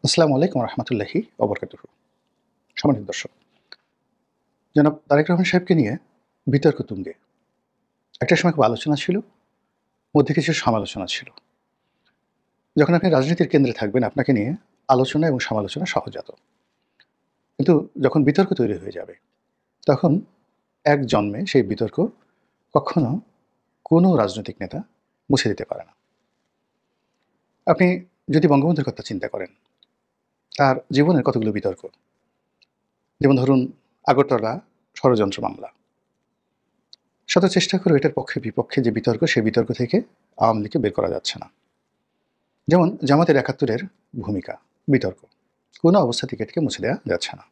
আসসালামু আলাইকুম রহমতুল্লাহি অবরকাতুহু। সম্মানিত দর্শক, জনাব তারেক রহমান সাহেবকে নিয়ে বিতর্ক তুঙ্গে। একটা সময় খুব আলোচনা ছিল, মধ্যে কিছু সমালোচনা ছিল। যখন আপনি রাজনীতির কেন্দ্রে থাকবেন, আপনাকে নিয়ে আলোচনা এবং সমালোচনা সহজাত। কিন্তু যখন বিতর্ক তৈরি হয়ে যাবে, তখন এক জন্মে সেই বিতর্ক কখনো কোনো রাজনৈতিক নেতা মুছে দিতে পারে না। আপনি যদি বঙ্গবন্ধুর কথা চিন্তা করেন, তার জীবনের কতগুলো বিতর্ক, যেমন ধরুন আগরতলা ষড়যন্ত্র মামলা। শত চেষ্টা করে এটার পক্ষে বিপক্ষে যে বিতর্ক, সেই বিতর্ক থেকে আওয়ামী লীগকে বের করা যাচ্ছে না। যেমন জামাতের ৭১-এর ভূমিকা, বিতর্ক। কোনো অবস্থাতেই এটাকে মুছে দেওয়া যাচ্ছে না।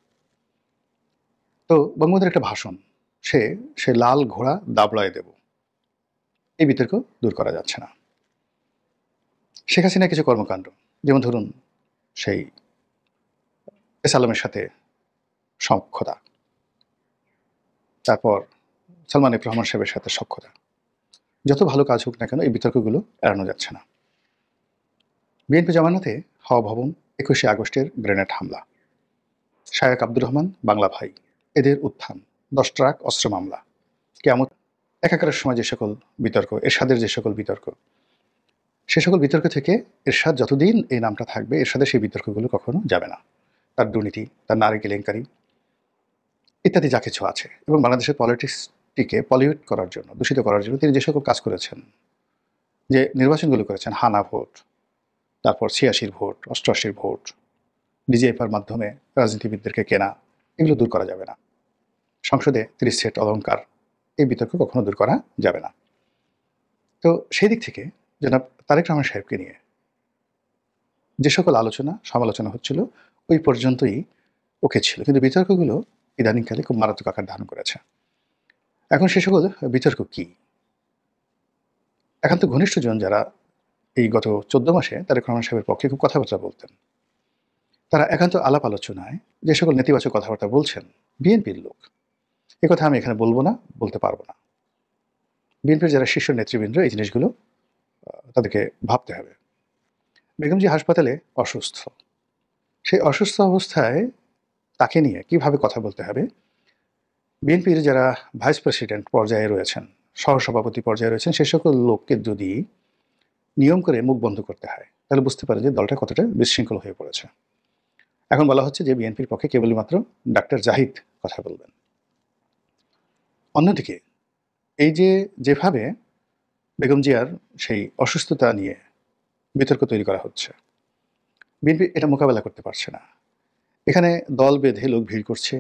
তো বঙ্গবন্ধুর একটা ভাষণ, সে সে লাল ঘোড়া দাবড়ায় দেব, এই বিতর্ক দূর করা যাচ্ছে না। শেখ হাসিনার কিছু কর্মকাণ্ড, যেমন ধরুন সেই এস আলমের সাথে সখ্যতা, তারপর সালমান এফ রহমান সাহেবের সাথে সখ্যতা, যত ভালো কাজ হোক না কেন এই বিতর্কগুলো এড়ানো যাচ্ছে না। বিএনপি জামানাতে হাওয়া ভবন, ২১শে আগস্টের গ্রেনেড হামলা, শায়েক আব্দুর রহমান বাংলা ভাই, এদের উত্থান, ১০ ট্রাক অস্ত্র মামলা, কেয়ামত, একাকারের সময় যে সকল বিতর্ক, এরশাদের যে সকল বিতর্ক, সে সকল বিতর্ক থেকে এরশাদ যতদিন এই নামটা থাকবে, এরশাদের সেই বিতর্কগুলো কখনো যাবে না। তার দুর্নীতি, তার নারী কেলেঙ্কারি ইত্যাদি যা কিছু আছে, এবং বাংলাদেশের পলিটিক্সটিকে পলিউট করার জন্য, দূষিত করার জন্য তিনি যে সকল কাজ করেছেন, যে নির্বাচনগুলো করেছেন, হানা ভোট, তারপর ৮৬ ভোট, ৮৮ ভোট, ডিজিএফআর মাধ্যমে রাজনীতিবিদদেরকে কেনা, এগুলো দূর করা যাবে না। সংসদে ৩০ সেট অলংকার, এই বিতর্ক কখনো দূর করা যাবে না। তো সেই দিক থেকে জনাব তারেক রহমান সাহেবকে নিয়ে যে সকল আলোচনা সমালোচনা হচ্ছিল, ওই পর্যন্তই ওকে ছিল। কিন্তু বিতর্কগুলো ইদানিংকালে খুব মারাত্মক আকার ধারণ করেছে। এখন সে সকল বিতর্ক কি? একান্ত ঘনিষ্ঠজন যারা এই গত ১৪ মাসে তারেক রহমান সাহেবের পক্ষে খুব কথাবার্তা বলতেন, তারা একান্ত আলাপ আলোচনায় যে সকল নেতিবাচক কথাবার্তা বলছেন, বিএনপির লোক, একথা আমি এখানে বলব না, বলতে পারব না। বিএনপির যারা শীর্ষ নেতৃবৃন্দ, এই জিনিসগুলো তাদেরকে ভাবতে হবে। বেগম জি হাসপাতালে অসুস্থ, সেই অসুস্থ অবস্থায় তাকে নিয়ে কিভাবে কথা বলতে হবে, বিএনপির যারা ভাইস প্রেসিডেন্ট পর্যায়ে রয়েছেন, সহসভাপতি পর্যায়ে রয়েছেন, সে সকল লোককে যদি নিয়ম করে মুখ বন্ধ করতে হয়, তাহলে বুঝতে পারে যে দলটা কতটা বিশৃঙ্খল হয়ে পড়েছে। এখন বলা হচ্ছে যে বিএনপির পক্ষে কেবলমাত্র ডাক্তার জাহিদ কথা বলবেন। অন্যদিকে এই যে যেভাবে বেগম জিয়ার সেই অসুস্থতা নিয়ে বিতর্ক তৈরি করা হচ্ছে, বিএনপি এটা মোকাবেলা করতে পারছে না। এখানে দল বেঁধে লোক ভিড় করছে,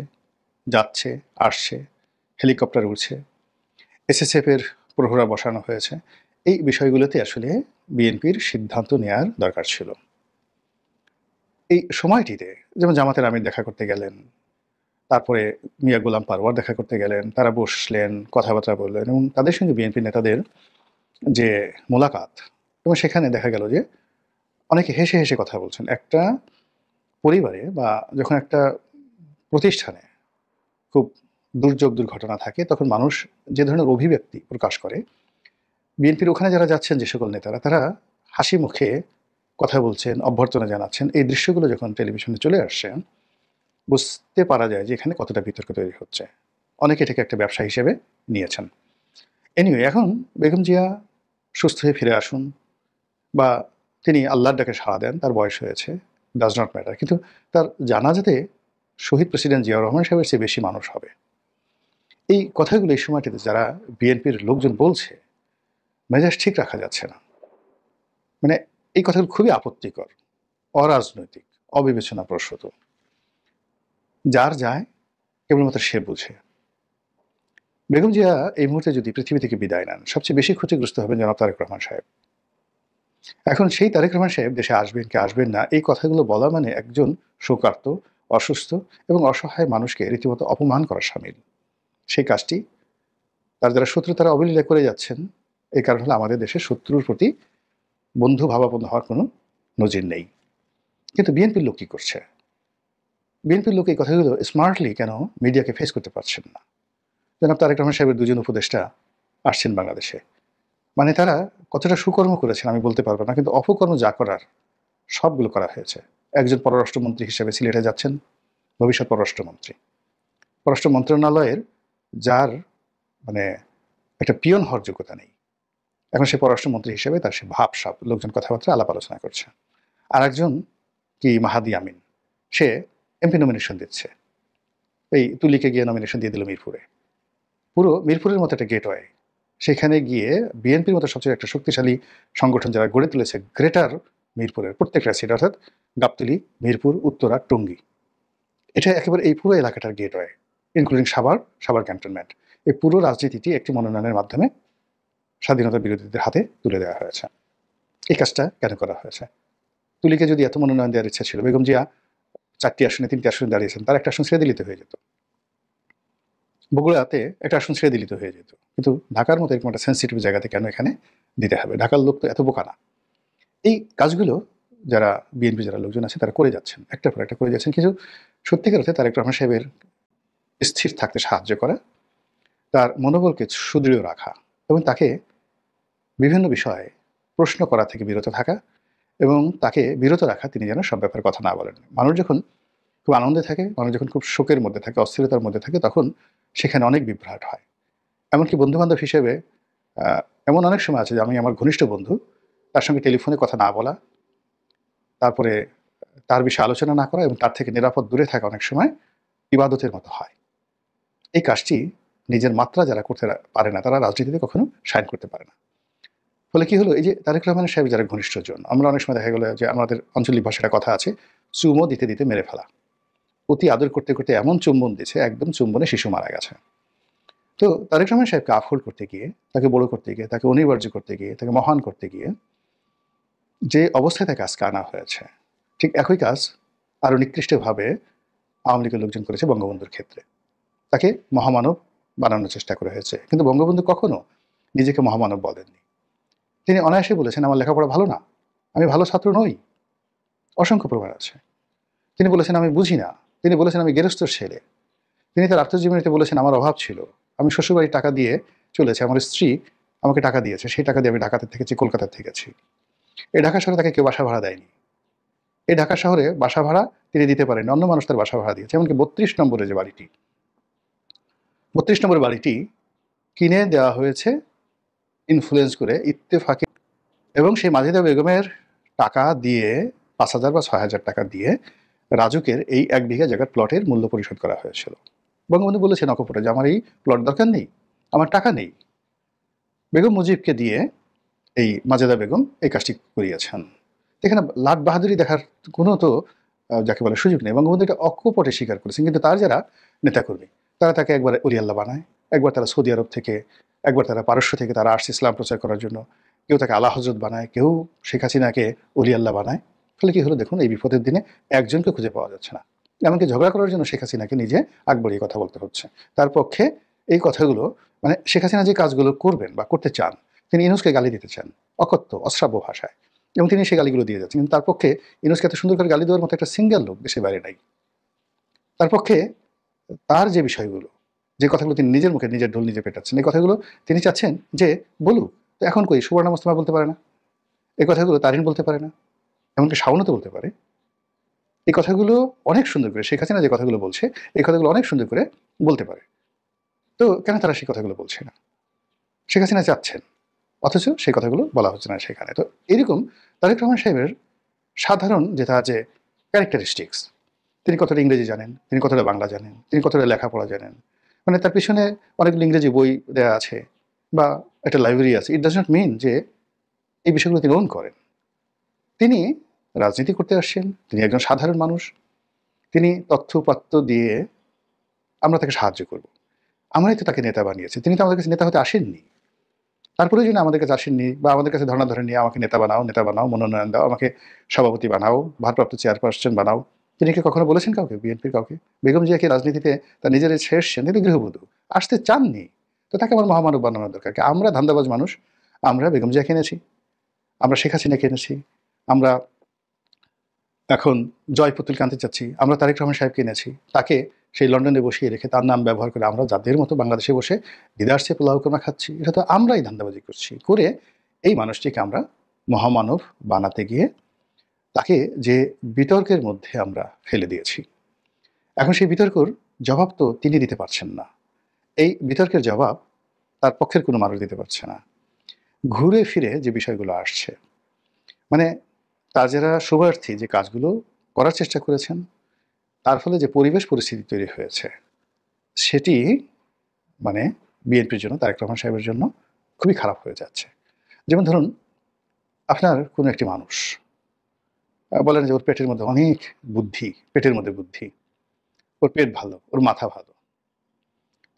যাচ্ছে, আসছে, হেলিকপ্টার উড়ছে, এসএসএফ এর প্রহরা বসানো হয়েছে। এই বিষয়গুলোতে আসলে বিএনপির সিদ্ধান্ত নেওয়ার দরকার ছিল। এই সময়টিতে যেমন জামাতের আমির দেখা করতে গেলেন, তারপরে মিয়া গোলাম পারওয়ার দেখা করতে গেলেন, তারা বসলেন, কথাবার্তা বললেন, এবং তাদের সঙ্গে বিএনপি নেতাদের যে মোলাকাত, এবং সেখানে দেখা গেল যে অনেকে হেসে হেসে কথা বলছেন। একটা পরিবারে বা যখন একটা প্রতিষ্ঠানে খুব দুর্যোগ দুর্ঘটনা থাকে, তখন মানুষ যে ধরনের অভিব্যক্তি প্রকাশ করে, বিএনপির ওখানে যারা যাচ্ছেন যে সকল নেতারা, তারা হাসি মুখে কথা বলছেন, অভ্যর্থনা জানাচ্ছেন। এই দৃশ্যগুলো যখন টেলিভিশনে চলে আসছে, বুঝতে পারা যায় যে এখানে কতটা বিতর্ক তৈরি হচ্ছে। অনেকে এটাকে একটা ব্যবসা হিসেবে নিয়েছেন। এনিওয়ে, এখন বেগম জিয়া সুস্থ হয়ে ফিরে আসুন, বা তিনি আল্লাহর ডাকে সাড়া দেন, তার বয়স হয়েছে, ডাজ নট ম্যাটার। কিন্তু তার জানাজাতে শহীদ প্রেসিডেন্ট জিয়াউর রহমান সাহেবের চেয়ে বেশি মানুষ হবে। এই কথাগুলো এই সময়টিতে যারা বিএনপির লোকজন বলছে, মেজাজ ঠিক রাখা যাচ্ছে না। মানে এই কথাগুলো খুবই আপত্তিকর, অরাজনৈতিক, অবিবেচনাপ্রসূত। যার যায় কেবলমাত্র সে বুঝে। বেগম জিয়া এই মুহূর্তে যদি পৃথিবী থেকে বিদায় নেন, সবচেয়ে বেশি ক্ষতিগ্রস্ত হবেন জনাব তারেক রহমান সাহেব। এখন সেই তারেক রহমান সাহেব দেশে আসবেন কি আসবেন না, এই কথাগুলো বলা মানে একজন শোকার্ত, অসুস্থ এবং অসহায় মানুষকে রীতিমতো অপমান করা শামিল। সেই কাজটি তার যারা শত্রু, তারা অবলীলা করে যাচ্ছেন। এই কারণ হলো আমাদের দেশের শত্রুর প্রতি বন্ধু ভাবাপন্ন হওয়ার কোনো নজির নেই। কিন্তু বিএনপির লোক কি করছে? বিএনপির লোক এই কথাগুলো স্মার্টলি কেন মিডিয়াকে ফেস করতে পারছেন না? জনাব তারেক রহমান সাহেবের দুজন উপদেষ্টা আসছেন বাংলাদেশে। মানে তারা কতটা সুকর্ম করেছেন আমি বলতে পারবো না, কিন্তু অপকর্ম যা করার সবগুলো করা হয়েছে। একজন পররাষ্ট্রমন্ত্রী হিসেবে সিলেটে যাচ্ছেন, ভবিষ্যৎ পররাষ্ট্রমন্ত্রী। পররাষ্ট্র মন্ত্রণালয়ের যার মানে একটা পিয়ন হওয়ার যোগ্যতা নেই, এখন সে পররাষ্ট্রমন্ত্রী হিসেবে তার সে ভাবসাব, লোকজন কথাবার্তা আলাপ আলোচনা করছে। আর একজন কি মাহাদি আমিন, সে এমপি নমিনেশন দিচ্ছে, এই তুলিকে গিয়ে নমিনেশন দিয়ে দিল মিরপুরে। পুরো মিরপুরের মতো একটা গেটওয়ে, সেখানে গিয়ে বিএনপির মতো সবচেয়ে একটা শক্তিশালী সংগঠন যারা গড়ে তুলেছে গ্রেটার মিরপুরের প্রত্যেকটা সিট, অর্থাৎ গাবতলী, মিরপুর, উত্তরা, টঙ্গী, এটা একেবারে এই পুরো এলাকাটার গেটওয়ে, ইনক্লুডিং সাভার ক্যান্টনমেন্ট। এই পুরো রাজনীতিটি একটি মনোনয়নের মাধ্যমে স্বাধীনতা বিরোধীদের হাতে তুলে দেওয়া হয়েছে। এই কাজটা কেন করা হয়েছে? তুলিকে যদি এত মনোনয়ন দেওয়ার ইচ্ছা ছিল, বেগম জিয়া 4টি আসনে 3টি আসনে দাঁড়িয়েছেন, তার একটা আসন ছেড়ে দিলিত হয়ে যেত, বগুড়াতে একটা আসন ছেড়ে দিলিত হয়ে যেত, কিন্তু ঢাকার মতো এরকম একটা সেন্সিটিভ জায়গাতে কেন এখানে দিতে হবে? ঢাকার লোক তো এত বোকা না। এই কাজগুলো যারা বিএনপি যারা লোকজন আছে তারা করে যাচ্ছেন, একটার পর একটা করে যাচ্ছেন। কিছু সত্যিকার অর্থে তারেক রহমান সাহেবের স্থির থাকতে সাহায্য করা, তার মনোবলকে সুদৃঢ় রাখা এবং তাকে বিভিন্ন বিষয়ে প্রশ্ন করা থেকে বিরত থাকা এবং তাকে বিরত রাখা তিনি যেন সব ব্যাপারে কথা না বলেন। মানুষ যখন খুব আনন্দে থাকে, মানুষ যখন খুব শোকের মধ্যে থাকে, অস্থিরতার মধ্যে থাকে, তখন সেখানে অনেক বিভ্রাট হয়। এমনকি বন্ধুবান্ধব হিসেবে এমন অনেক সময় আছে যে আমি আমার ঘনিষ্ঠ বন্ধু, তার সঙ্গে টেলিফোনে কথা না বলা, তারপরে তার বিষয়ে আলোচনা না করা এবং তার থেকে নিরাপদ দূরে থাকা অনেক সময় ইবাদতের মতো হয়। এই কাজটি নিজের মাত্রা যারা করতে পারে না, তারা রাজনীতিতে কখনো শাইন করতে পারে না। ফলে কি হলো, এই যে তারেক রহমানের সাহেব যারা ঘনিষ্ঠজন, আমরা অনেক সময় দেখা গেলো যে আমাদের আঞ্চলিক ভাষাটা কথা আছে, চুমো দিতে দিতে মেরে ফেলা, অতি আদর করতে করতে এমন চুম্বন দিচ্ছে একদম চুম্বনে শিশু মারা গেছে। তো তারেক রহমান সাহেবকে আফল করতে গিয়ে, তাকে বড় করতে গিয়ে, তাকে অনিবার্য করতে গিয়ে, তাকে মহান করতে গিয়ে যে অবস্থায় তাকে আজকে আনা হয়েছে, ঠিক একই কাজ আরও নিকৃষ্টভাবে আওয়ামী লীগের লোকজন করেছে বঙ্গবন্ধুর ক্ষেত্রে। তাকে মহামানব বানানোর চেষ্টা করা হয়েছে, কিন্তু বঙ্গবন্ধু কখনো নিজেকে মহামানব বলেননি। তিনি অনায়াসে বলেছেন আমার লেখাপড়া ভালো না, আমি ভালো ছাত্র নই, অসংখ্য প্রমাণ আছে। তিনি বলেছেন আমি বুঝি না, তিনি বলেছেন আমি গেরস্থর ছেলে, তিনি তার আত্মজীবনীতে বলেছেন আমার অভাব ছিল, আমি শ্বশুরবাড়ির টাকা দিয়ে চলেছি, আমার স্ত্রী আমাকে টাকা দিয়েছে, সেই টাকা দিয়ে আমি ঢাকাতে থেকেছি, কলকাতার থেকেছি। এই ঢাকা শহরে তাকে কেউ বাসা ভাড়া দেয়নি, এই ঢাকা শহরে বাসা ভাড়া তিনি দিতে পারেন, অন্য মানুষ তার বাসা ভাড়া দিয়েছে। এমনকি 32 নম্বরে যে বাড়িটি, 32 নম্বরের বাড়িটি কিনে দেওয়া হয়েছে ইনফ্লুয়েন্স করে ইত্তেফাকে, এবং সেই মাজেদা বেগমের টাকা দিয়ে 5,000 বা 6,000 টাকা দিয়ে রাজুকের এই 1 বিঘা জায়গার প্লটের মূল্য পরিশোধ করা হয়েছিল। বঙ্গবন্ধু বলেছেন অকপটে যে আমার এই প্লট দরকার নেই, আমার টাকা নেই। বেগম মুজিবকে দিয়ে এই মাজেদা বেগম এই কাজটি করিয়েছেন। এখানে লাট বাহাদুরি দেখার কোনো তো যাকে বলে সুযোগ নেই। বঙ্গবন্ধু এটা অকপটে স্বীকার করেছেন, কিন্তু তার যারা নেতাকর্মী তারা তাকে একবার অলিয়াল্লাহ বানায়, একবার তারা সৌদি আরব থেকে, একবার তারা পারস্য থেকে তারা আসছে ইসলাম প্রচার করার জন্য, কেউ তাকে আলা হজরত বানায়, কেউ শেখ হাসিনাকে অলিয়াল্লাহ বানায়। ফলে কি হলো দেখুন, এই বিপদের দিনে একজনকে খুঁজে পাওয়া যাচ্ছে না। এমনকি ঝগড়া করার জন্য শেখ হাসিনাকে নিজে আগ বাড়িয়ে কথা বলতে হচ্ছে। তার পক্ষে এই কথাগুলো, মানে শেখ হাসিনা যে কাজগুলো করবেন বা করতে চান, তিনি ইউনূসকে গালি দিতে চান অকথ্য অশ্রাব্য ভাষায়, এবং তিনি সেই গালিগুলো দিয়ে যাচ্ছেন। কিন্তু তার পক্ষে ইউনূসকে এত সুন্দর করে গালি দেওয়ার মতো একটা সিঙ্গেল লোক দেশে বাইরে নাই। তার পক্ষে তার যে বিষয়গুলো, যে কথাগুলো তিনি নিজের মুখে নিজের ঢোল নিজে পেটাচ্ছেন, এই কথাগুলো তিনি চাচ্ছেন যে বলুক। তো এখন কই সুবর্ণা মোস্তফা বলতে পারে না, এই কথাগুলো তারিন বলতে পারে না, এমনকি শাওনও তো বলতে পারে। এই কথাগুলো অনেক সুন্দর করে শেখ হাসিনা যে কথাগুলো বলছে, এই কথাগুলো অনেক সুন্দর করে বলতে পারে। তো কেন তারা সেই কথাগুলো বলছে না? শেখ হাসিনা চাচ্ছেন, অথচ সেই কথাগুলো বলা হচ্ছে না সেখানে। তো এরকম তারেক রহমান সাহেবের সাধারণ যেটা যে ক্যারেক্টারিস্টিক্স, তিনি কতটা ইংরেজি জানেন, তিনি কতটা বাংলা জানেন, তিনি কতটা লেখাপড়া জানেন, মানে তার পিছনে অনেকগুলো ইংরেজি বই দেওয়া আছে বা একটা লাইব্রেরি আছে, ইট ডাজ নট মিন যে এই বিষয়গুলো তিনি ওন করেন। তিনি রাজনীতি করতে আসছেন, তিনি একজন সাধারণ মানুষ, তিনি তথ্যপাত্র দিয়ে আমরা তাকে সাহায্য করব। আমরাই তো তাকে নেতা বানিয়েছি, তিনি তো আমাদের কাছে নেতা হতে আসেননি। তারপরে যদি আমাদের কাছে আসেননি বা আমাদের কাছে ধর্ণা ধরে নিয়ে আমাকে নেতা বানাও, মনোনয়ন দাও, আমাকে সভাপতি বানাও, ভারপ্রাপ্ত চেয়ারপারসন বানাও, তিনি কি কখনো বলেছেন কাউকে, বিএনপির কাউকে? বেগম জিয়াকে রাজনীতিতে তার নিজের শেষ, তিনি গৃহবধূ, আসতে চাননি, তো তাকে আমার মহামানব বানানোর দরকার কি? আমরা ধান্দাবাজ মানুষ, আমরা বেগম জিয়াকে এনেছি, আমরা শেখ হাসিনাকে এনেছি, আমরা এখন জয় পুতুলকে আনতে চাচ্ছি, আমরা তারেক রহমান সাহেবকে এনেছি, তাকে সেই লন্ডনে বসিয়ে রেখে তার নাম ব্যবহার করে আমরা যাদের মতো বাংলাদেশে বসে দিদারসে পোলাও কোরমা খাচ্ছি। এটা তো আমরাই ধান্দাবাজি করছি, করে এই মানুষটিকে আমরা মহামানব বানাতে গিয়ে তাকে যে বিতর্কের মধ্যে আমরা ফেলে দিয়েছি, এখন সেই বিতর্কর জবাব তো তিনি দিতে পারছেন না। এই বিতর্কের জবাব তার পক্ষের কোনো মানুষ দিতে পারছে না। ঘুরে ফিরে যে বিষয়গুলো আসছে, মানে তার যারা শুভার্থী যে কাজগুলো করার চেষ্টা করেছেন, তার ফলে যে পরিবেশ পরিস্থিতি তৈরি হয়েছে, সেটি মানে বিএনপির জন্য, তারেক রহমান সাহেবের জন্য খুবই খারাপ হয়ে যাচ্ছে। যেমন ধরুন, আপনার কোনো একটি মানুষ বলেন যে ওর পেটের মধ্যে অনেক বুদ্ধি, পেটের মধ্যে বুদ্ধি, ওর পেট ভালো, ওর মাথা ভালো।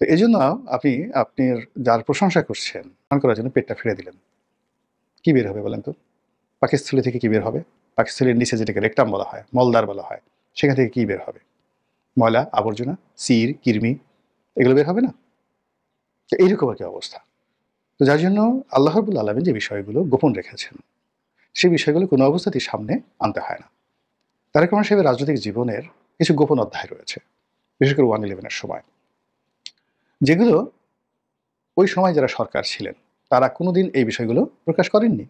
তো এই জন্য আপনি আপনার যার প্রশংসা করছেন, মনে করার জন্য পেটটা ফিরে দিলেন, কি বের হবে বলেন তো? পাকস্থলী থেকে কি বের হবে? পাকস্থলীর নিচে যেটাকে রেকটাম বলা হয়, মলদ্বার বলা হয়, সেখান থেকে কি বের হবে? ময়লা, আবর্জনা, সির, কৃমি, এগুলো বের হবে না? তো এইরকম আর কি অবস্থা। তো যার জন্য আল্লাহ রাব্বুল আলামিন যে বিষয়গুলো গোপন রেখেছেন, সেই বিষয়গুলো কোনো অবস্থাতেই সামনে আনতে হয় না। তারেক রহমান সাহেবের রাজনৈতিক জীবনের কিছু গোপন অধ্যায় রয়েছে, বিশেষ করে 1-11-এর সময়, যেগুলো ওই সময় যারা সরকার ছিলেন, তারা কোনোদিন এই বিষয়গুলো প্রকাশ করেননি।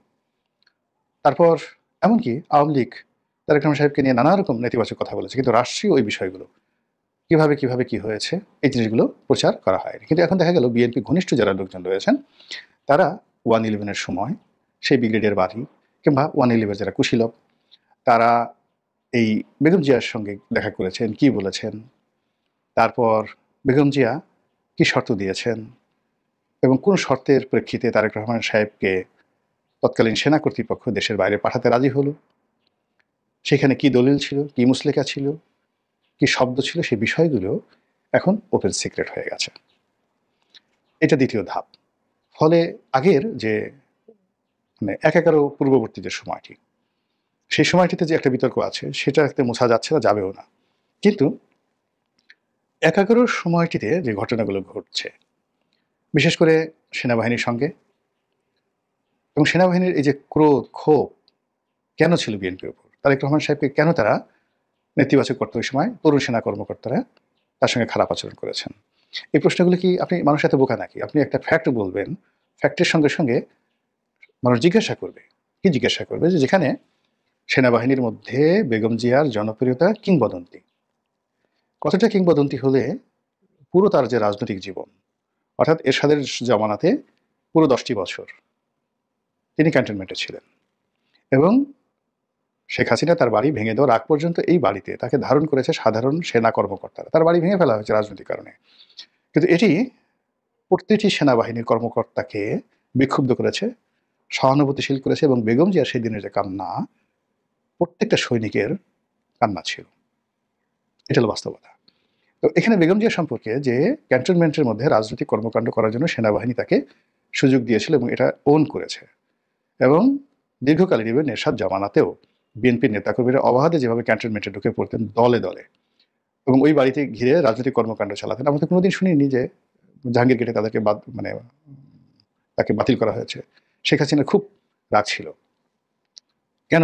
তারপর এমনকি আওয়ামী লীগ তারেক রহমান সাহেবকে নিয়ে নানা রকম নেতিবাচক কথা বলেছে, কিন্তু রাষ্ট্রীয় ওই বিষয়গুলো কিভাবে কি হয়েছে, এই জিনিসগুলো প্রচার করা হয়নি। কিন্তু এখন দেখা গেল বিএনপি ঘনিষ্ঠ যারা লোকজন রয়েছেন, তারা 1-11-এর সময় সেই ব্রিগেডের বাড়ি কিংবা 1-11 যারা কুশীলব, তারা এই বেগম জিয়ার সঙ্গে দেখা করেছেন, কি বলেছেন, তারপর বেগম জিয়া কি শর্ত দিয়েছেন এবং কোন শর্তের প্রেক্ষিতে তারেক রহমান সাহেবকে তৎকালীন সেনা কর্তৃপক্ষ দেশের বাইরে পাঠাতে রাজি হলো, সেখানে কি দলিল ছিল, কি মুসলেখা ছিল, কি শব্দ ছিল, সেই বিষয়গুলো এখন ওপেন সিক্রেট হয়ে গেছে। এটা দ্বিতীয় ধাপ। ফলে আগের যে মানে ১/১১ পূর্ববর্তী যে সময়টি, সেই সময়টিতে যে একটা বিতর্ক আছে, সেটাতে মোছা যাচ্ছে না, যাবেও না। কিন্তু ১/১১ সময়টিতে যে ঘটনাগুলো ঘটছে, বিশেষ করে সেনাবাহিনীর সঙ্গে, এবং সেনাবাহিনীর এই যে ক্রোধ, ক্ষোভ কেন ছিল বিএনপির উপর? তারেক রহমান সাহেবকে কেন তারা নেতিবাচক করত ওই সময়? তরুণ সেনা কর্মকর্তারা তার সঙ্গে খারাপ আচরণ করেছেন। এই প্রশ্নগুলো কি আপনি মানুষ এত বোকা নাকি? আপনি একটা ফ্যাক্ট বলবেন, ফ্যাক্টের সঙ্গে মানুষ জিজ্ঞাসা করবে। কি জিজ্ঞাসা করবে? যে যেখানে সেনাবাহিনীর মধ্যে বেগম জিয়ার জনপ্রিয়তা কিংবদন্তি। কতটা কিংবদন্তি হলে পুরো তার যে রাজনৈতিক জীবন, অর্থাৎ এরশাদের জামানাতে পুরো ১০টি বছর তিনি ক্যান্টনমেন্টে ছিলেন, এবং শেখ হাসিনা তার বাড়ি ভেঙে দেওয়ার আগ পর্যন্ত এই বাড়িতে তাকে ধারণ করেছে সাধারণ সেনা কর্মকর্তারা। তার বাড়ি ভেঙে ফেলা হয়েছে রাজনৈতিক কারণে। কিন্তু এটি প্রতিটি সেনাবাহিনীর কর্মকর্তাকে বিক্ষুব্ধ করেছে, সহানুভূতিশীল করেছে, এবং বেগম জিয়ার সেই দিনের যে কান্না, প্রত্যেকটা সৈনিকের কান্না ছিল। এটা হলো বাস্তবতা। তো এখানে বেগম জিয়া সম্পর্কে যে ক্যান্টনমেন্টের মধ্যে রাজনৈতিক কর্মকাণ্ড করার জন্য সেনাবাহিনী তাকে সুযোগ দিয়েছিল এবং এটা ওন করেছে, এবং দীর্ঘকালীন ইভেন এরশাদ জামানাতেও বিএনপির নেতাকর্মীরা অবাধে যেভাবে ক্যান্টনমেন্টে ঢুকে পড়তেন দলে দলে, এবং ওই বাড়িতে ঘিরে রাজনৈতিক কর্মকাণ্ড চালাতেন, আমরা তো কোনোদিন শুনিনি যে জাহাঙ্গীর গেটে তাদেরকে মানে তাকে বাতিল করা হয়েছে। শেখ হাসিনার খুব রাগ ছিল, কেন